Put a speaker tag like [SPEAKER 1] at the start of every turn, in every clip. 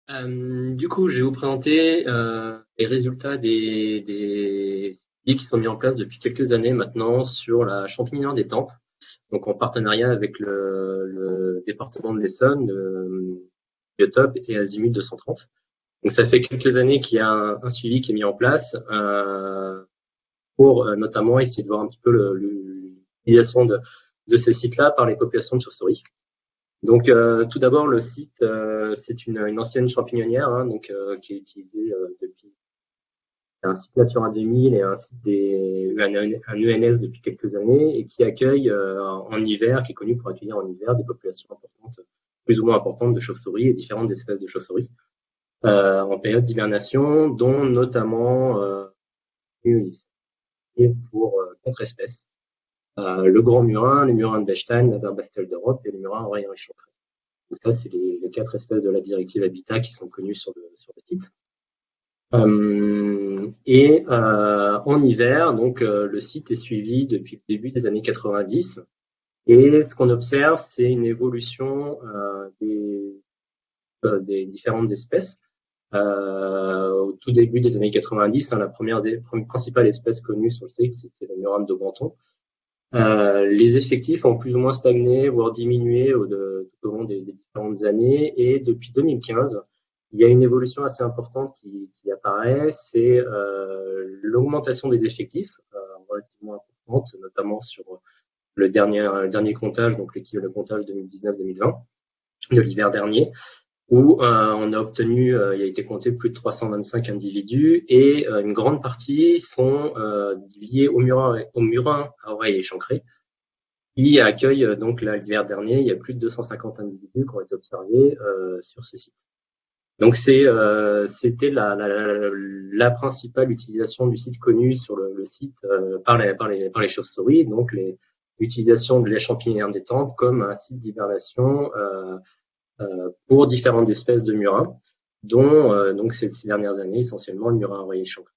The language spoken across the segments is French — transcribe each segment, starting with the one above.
[SPEAKER 1] Du coup, je vais vous présenter les résultats des études qui sont mis en place depuis quelques années maintenant sur la Champigny-Nord des Tempes, donc en partenariat avec le département de l'Essonne, le Biotop et Azimut 230. Donc ça fait quelques années qu'il y a un suivi qui est mis en place pour notamment essayer de voir un petit peu l'utilisation de ces sites-là par les populations de chauves-souris. Donc, tout d'abord, le site, c'est une ancienne champignonnière, hein, donc qui est utilisée depuis un site Natura 2000 et un ENS depuis quelques années et qui accueille en hiver, qui est connu pour accueillir en hiver des populations importantes, plus ou moins importantes de chauves-souris et différentes espèces de chauves-souris en période d'hibernation, dont notamment pour quatre espèces. Le grand murin, le murin de Bechstein, la verbastelle d'Europe et le murin oreille richon. Donc ça, c'est les quatre espèces de la directive Habitat qui sont connues sur le site. En hiver, donc le site est suivi depuis le début des années 90. Et ce qu'on observe, c'est une évolution des différentes espèces. Au tout début des années 90, hein, la première principale espèce connue sur le site, c'était le murin de Menton. Les effectifs ont plus ou moins stagné, voire diminué tout au long des différentes années. Et depuis 2015, il y a une évolution assez importante qui apparaît, c'est l'augmentation des effectifs, relativement importante, notamment sur le dernier comptage, donc le comptage 2019-2020 de l'hiver dernier, où on a obtenu, il a été compté plus de 325 individus et une grande partie sont liés au murin à oreille échancrée qui accueille donc l'hiver dernier, il y a plus de 250 individus qui ont été observés sur ce site. Donc c'était la principale utilisation du site connu sur le site par les chauves-souris, donc l'utilisation de la champignière des tempes comme un site d'hibernation pour différentes espèces de murins, dont donc ces dernières années essentiellement le murin à oreille échancrée.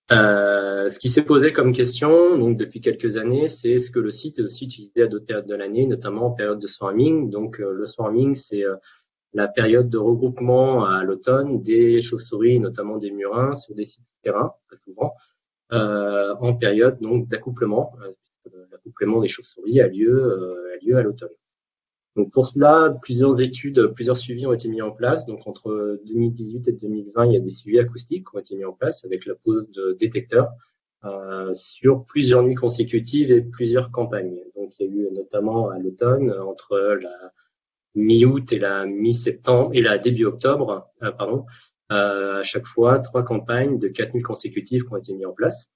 [SPEAKER 1] Ce qui s'est posé comme question, donc depuis quelques années, c'est est-ce que le site est aussi utilisé à d'autres périodes de l'année, notamment en période de swarming. Donc le swarming, c'est la période de regroupement à l'automne des chauves-souris, notamment des murins, sur des sites terrains, très souvent, en période donc d'accouplement. L'accouplement des chauves-souris a lieu à l'automne. Donc pour cela, plusieurs études, plusieurs suivis ont été mis en place. Donc entre 2018 et 2020, il y a des suivis acoustiques qui ont été mis en place avec la pose de détecteurs sur plusieurs nuits consécutives et plusieurs campagnes. Donc il y a eu notamment à l'automne, entre la mi-août et la mi-septembre et la début octobre, à chaque fois 3 campagnes de 4 nuits consécutives qui ont été mises en place.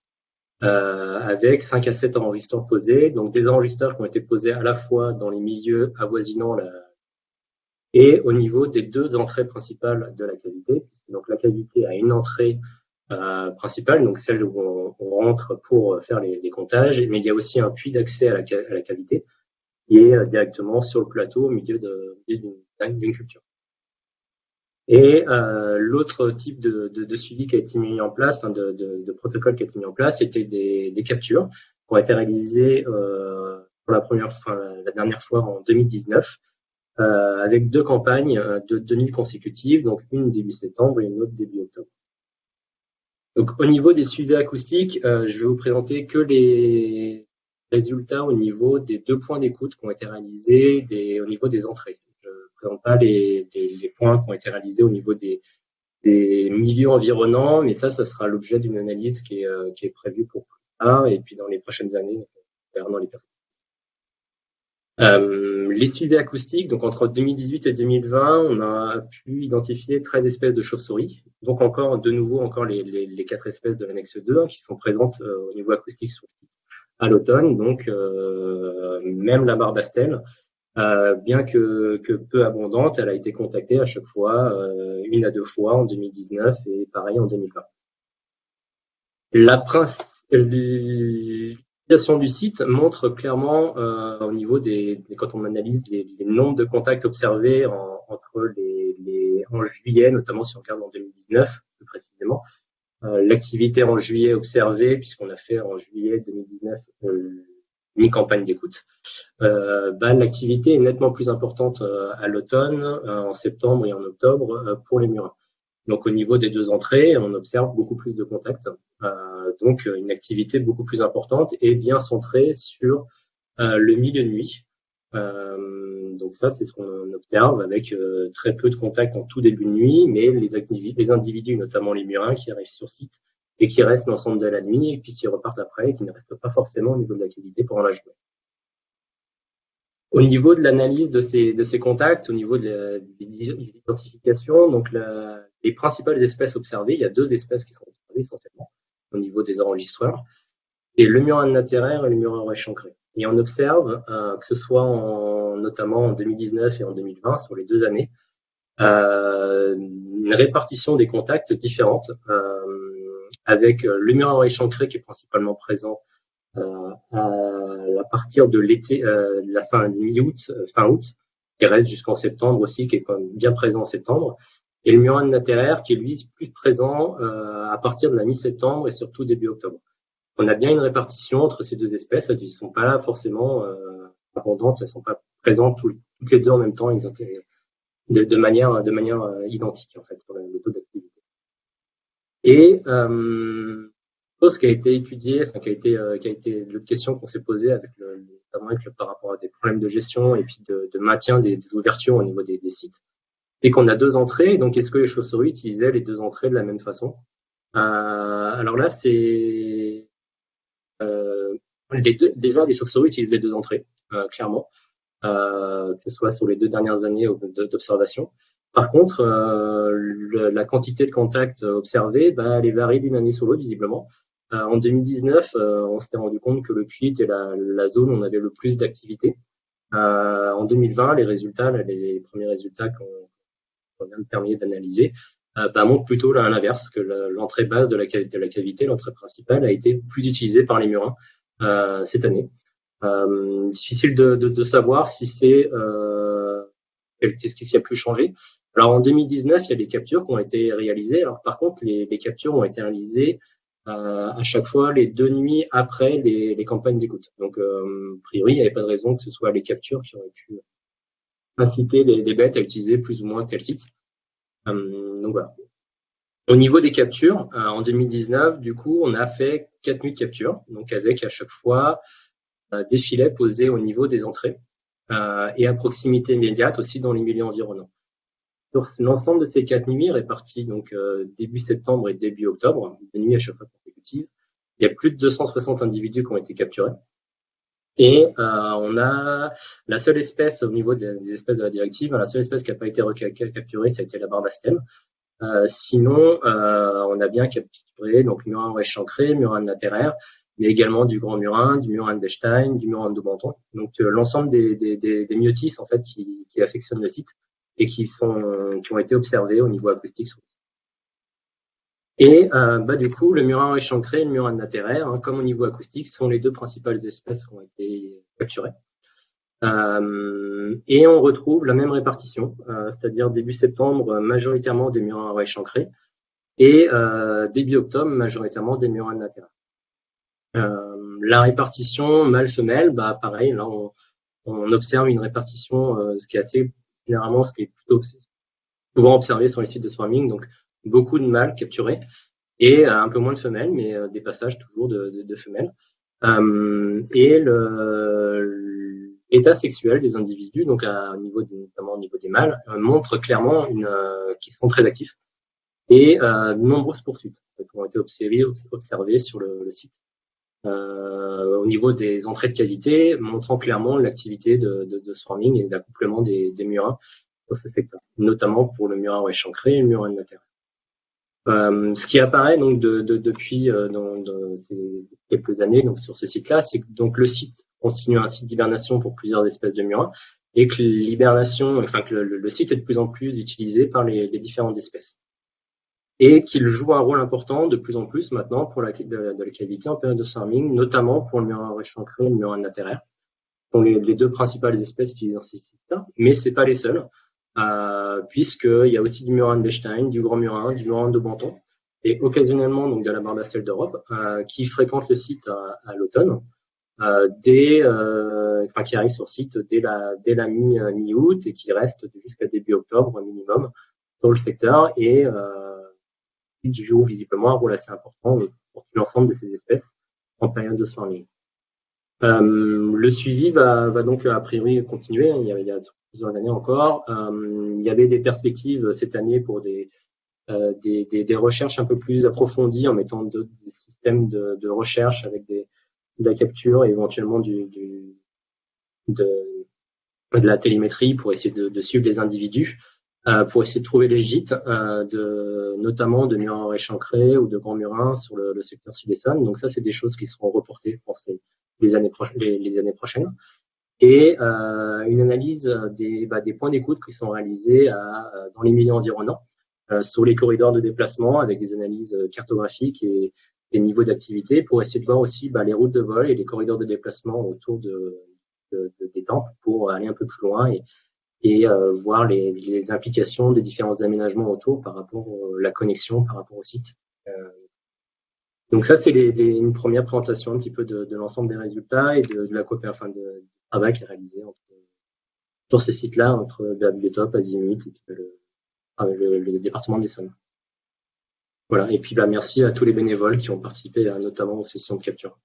[SPEAKER 1] Avec 5 à 7 enregistreurs posés, donc des enregistreurs qui ont été posés à la fois dans les milieux avoisinants et au niveau des deux entrées principales de la cavité. Donc la cavité a une entrée principale, donc celle où on rentre pour faire les comptages, mais il y a aussi un puits d'accès à la cavité qui est directement sur le plateau au milieu d'une culture. Et l'autre type de suivi qui a été mis en place, enfin de protocole qui a été mis en place, c'était des captures qui ont été réalisées pour la dernière fois en 2019, avec 2 campagnes de 2 nuits consécutives, donc une début septembre et une autre début octobre. Donc au niveau des suivis acoustiques, je vais vous présenter que les résultats au niveau des 2 points d'écoute qui ont été réalisés au niveau des entrées. Je ne présente pas les points qui ont été réalisés au niveau des milieux environnants, mais ça sera l'objet d'une analyse qui est prévue pour plus tard et puis dans les prochaines années, dans les les suivis acoustiques, donc entre 2018 et 2020, on a pu identifier 13 espèces de chauves-souris. Donc encore, de nouveau, encore les 4 espèces de l'annexe 2 qui sont présentes au niveau acoustique à l'automne. Donc même la barbastelle, bien que peu abondante, elle a été contactée à chaque fois, 1 à 2 fois en 2019 et pareil en 2020. L'utilisation du site montre clairement au niveau quand on analyse les nombres de contacts observés en juillet, notamment si on regarde en 2019 plus précisément, l'activité en juillet observée, puisqu'on a fait en juillet 2019 ni campagne d'écoute, l'activité est nettement plus importante à l'automne, en septembre et en octobre pour les murins. Donc au niveau des deux entrées, on observe beaucoup plus de contacts, donc une activité beaucoup plus importante et bien centrée sur le milieu de nuit. Donc ça, c'est ce qu'on observe avec très peu de contacts en tout début de nuit, mais les individus, notamment les murins, qui arrivent sur site et qui restent l'ensemble de la nuit et puis qui repartent après et qui ne restent pas forcément au niveau de l'activité pendant la journée. Au niveau de l'analyse de ces contacts, au niveau des identifications, donc les principales espèces observées, il y a deux espèces qui sont observées essentiellement au niveau des enregistreurs, et le murin nateraire et le murin échancré. Et on observe, que ce soit notamment en 2019 et en 2020, sur les 2 années, une répartition des contacts différente, avec le murin échancré qui est principalement présent à partir de l'été, la fin mi-août, fin août, qui reste jusqu'en septembre aussi, qui est quand même bien présent en septembre, et le murin nateraire qui est lui plus présent à partir de la mi-septembre et surtout début octobre. On a bien une répartition entre ces deux espèces, elles ne sont pas forcément abondantes, elles ne sont pas présentes toutes les deux en même temps, de manière identique en fait pour le taux d'activité. Et chose qui a été étudiée, enfin qui a été l'autre question qu'on s'est posée avec notamment par rapport à des problèmes de gestion et puis de maintien des ouvertures au niveau des sites, et qu'on a deux entrées. Donc est-ce que les chauves-souris utilisaient les deux entrées de la même façon? Alors là, c'est déjà les chauves-souris utilisent les deux entrées, clairement, que ce soit sur les 2 dernières années d'observation. Par contre, la quantité de contacts observés, elle varie d'une année sur l'autre visiblement. En 2019, on s'est rendu compte que le puits était la zone où on avait le plus d'activité. En 2020, les premiers résultats qu'on vient de permettre d'analyser, montrent plutôt à l'inverse, que l'entrée basse de la cavité, l'entrée principale, a été plus utilisée par les murins cette année. Difficile de savoir si c'est qu'est-ce qui a pu changer. Alors en 2019, il y a des captures qui ont été réalisées. Alors par contre, les captures ont été réalisées à chaque fois les 2 nuits après les campagnes d'écoute. Donc a priori, il n'y avait pas de raison que ce soit les captures qui auraient pu inciter les bêtes à utiliser plus ou moins tel site. Donc voilà. Au niveau des captures, en 2019, du coup, on a fait 4 nuits de capture, donc avec à chaque fois des filets posés au niveau des entrées et à proximité immédiate aussi dans les milieux environnants. Sur l'ensemble de ces 4 nuits réparties donc début septembre et début octobre, des nuits à chaque fois consécutives, il y a plus de 260 individus qui ont été capturés. Et on a la seule espèce au niveau des espèces de la directive, la seule espèce qui n'a pas été capturée, ça a été la barbastème. Sinon, on a bien capturé donc murin échancré, murin nateraire, mais également du grand murin, du murin de Bechstein, du murin de Daubenton. Donc l'ensemble des myotis en fait qui affectionnent le site et qui ont été observés au niveau acoustique. Et du coup, le murin échancré et le murin nateraire, comme au niveau acoustique, sont les deux principales espèces qui ont été capturées. Et on retrouve la même répartition, c'est-à-dire début septembre, majoritairement des murins échancrés, et début octobre, majoritairement des murins nateraires. La répartition mâle-femelle, pareil, là on observe une répartition, ce qui est plutôt souvent observé sur les sites de swarming, donc beaucoup de mâles capturés et un peu moins de femelles, mais des passages toujours de femelles. Et l'état sexuel des individus, donc notamment au niveau des mâles, montre clairement qu'ils sont très actifs, et de nombreuses poursuites qui ont été observées sur le site. Au niveau des entrées de cavité, montrant clairement l'activité de swarming et d'accouplement des murins sur ce secteur, notamment pour le murin échancré et le murin nateraire. Ce qui apparaît donc depuis dans ces quelques années donc sur ce site-là, c'est que donc le site constitue un site d'hibernation pour plusieurs espèces de murins, et que le site est de plus en plus utilisé par les différentes espèces, et qu'il joue un rôle important de plus en plus maintenant pour la cavité en période de swarming, notamment pour le murin échancré et le murin nateraire. Ce sont les deux principales espèces utilisées dans ces sites-là, mais c'est pas les seules. Puisqu'il y a aussi du murin de Bechstein, du grand murin, du murin de Daubenton, et occasionnellement donc de la barbastelle d'Europe, qui fréquente le site à l'automne, qui arrive sur site dès la mi-août et qui reste jusqu'à début octobre au minimum dans le secteur et qui joue visiblement un rôle assez important pour l'ensemble de ces espèces en période de swarming. Le suivi va donc a priori continuer. Il y a plusieurs années encore. Il y avait des perspectives cette année pour des recherches un peu plus approfondies en mettant des systèmes de recherche avec de la capture et éventuellement de la télémétrie pour essayer de suivre les individus, pour essayer de trouver les gîtes, notamment de murins échancrés ou de grands murins sur le secteur sud-essonne. Donc ça, c'est des choses qui seront reportées pour les années prochaines. Et une analyse des points d'écoute qui sont réalisés dans les milieux environnants, sur les corridors de déplacement avec des analyses cartographiques et des niveaux d'activité pour essayer de voir aussi les routes de vol et les corridors de déplacement autour des temples pour aller un peu plus loin et voir les implications des différents aménagements autour par rapport à la connexion, par rapport au site. Donc ça, c'est une première présentation un petit peu de l'ensemble des résultats et de la coopération, du travail qui est réalisé sur ces sites-là entre la Biotop, Azimut et puis le département de l'Essonne. Voilà. Et puis merci à tous les bénévoles qui ont participé notamment aux sessions de capture.